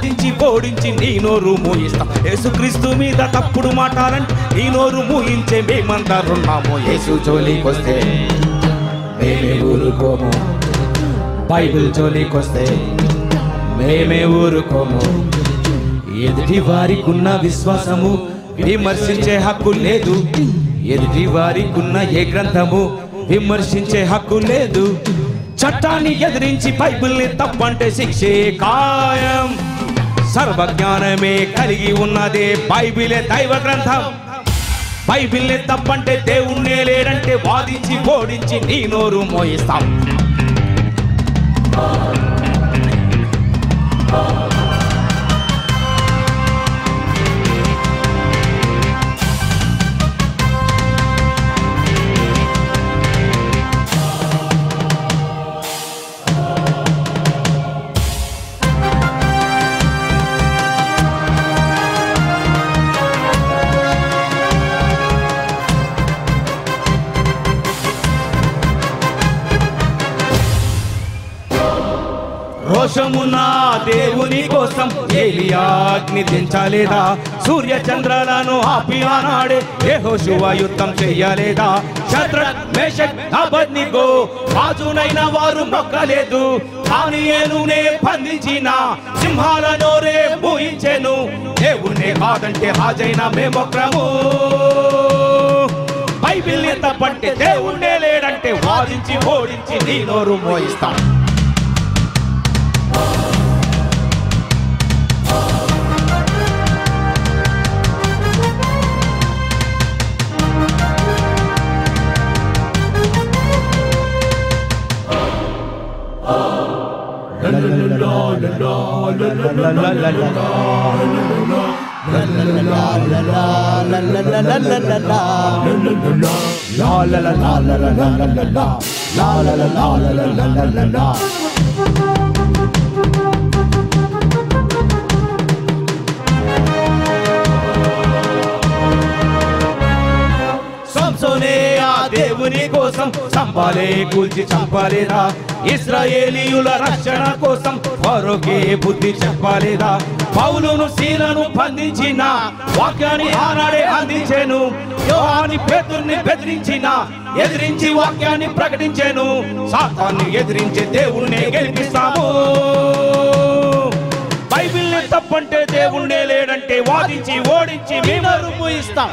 వాదించి ఓడించి నీ నోరు మూయిస్తాం. యేసుక్రీస్తు మీద తప్పుడు మాటాలంటే నీ నోరు మూయించే మేమందరున్నాము. యేసు జోలికొస్తే మేమే ఊరుకోము, బైబిల్ జోలికొస్తే మేమే ఊరుకోము. ఎదుటి వారికున్న విశ్వాసము విమర్శించే హక్కు లేదు. ఎదుటి వారికున్న ఏ గ్రంథము విమర్శించే హక్కు లేదు. చట్టాన్ని ఎదిరించి బైబిల్ని తప్పంటే శిక్షే ఖాయం. సర్వజ్ఞానమే కలిగి ఉన్నదే బైబిలే దైవ గ్రంథం. బైబిల్ని తప్పంటే దేవుణ్ణే లేడంటే వాదించి ఓడించి నీ నోరు మోయిస్తాం. రోషమున్న దేవుని కోసం ఏలియా అగ్ని దించలేదా? సూర్య చంద్రాలను ఆపి ఆనాడే యెహోషువ యుద్ధం చెయ్యలేదా? షద్రక్ మేషక్ అబేద్నెగో రాజునైన వారు మొక్కలేదు. దానియేలునే బంధించిన సింహాల నోరే మూయించెను. దేవుణ్ణే కాదంటే రాజైన మేమొక్కరము. బైబిల్ని తప్పంటే దేవుణ్ణే లేడంటే వాదించి ఓడించి నీ నోరు మోయిస్తాం. సంసోనే ఆ దేవుని కోసం సంపాలే కూల్చి చంపాలేదా? ఇశ్రాయేలీయుల రక్షణ కోసం ఫరోకే బుద్ధి చెప్పలేదా? పౌలును సీలను బంధించిన వాక్యాన్ని ఆనాడే అందించెను. యోహాను పేతురుని ఎదిరించి వాక్యాన్ని ప్రకటించెను. సాతాన్ని ఎదిరించే దేవుణ్ణే గెలిపిస్తాము. బైబిల్ని తప్పంటే దేవుణ్ణే లేడంటే వాదించి ఓడించి మేము ముయిస్తాం.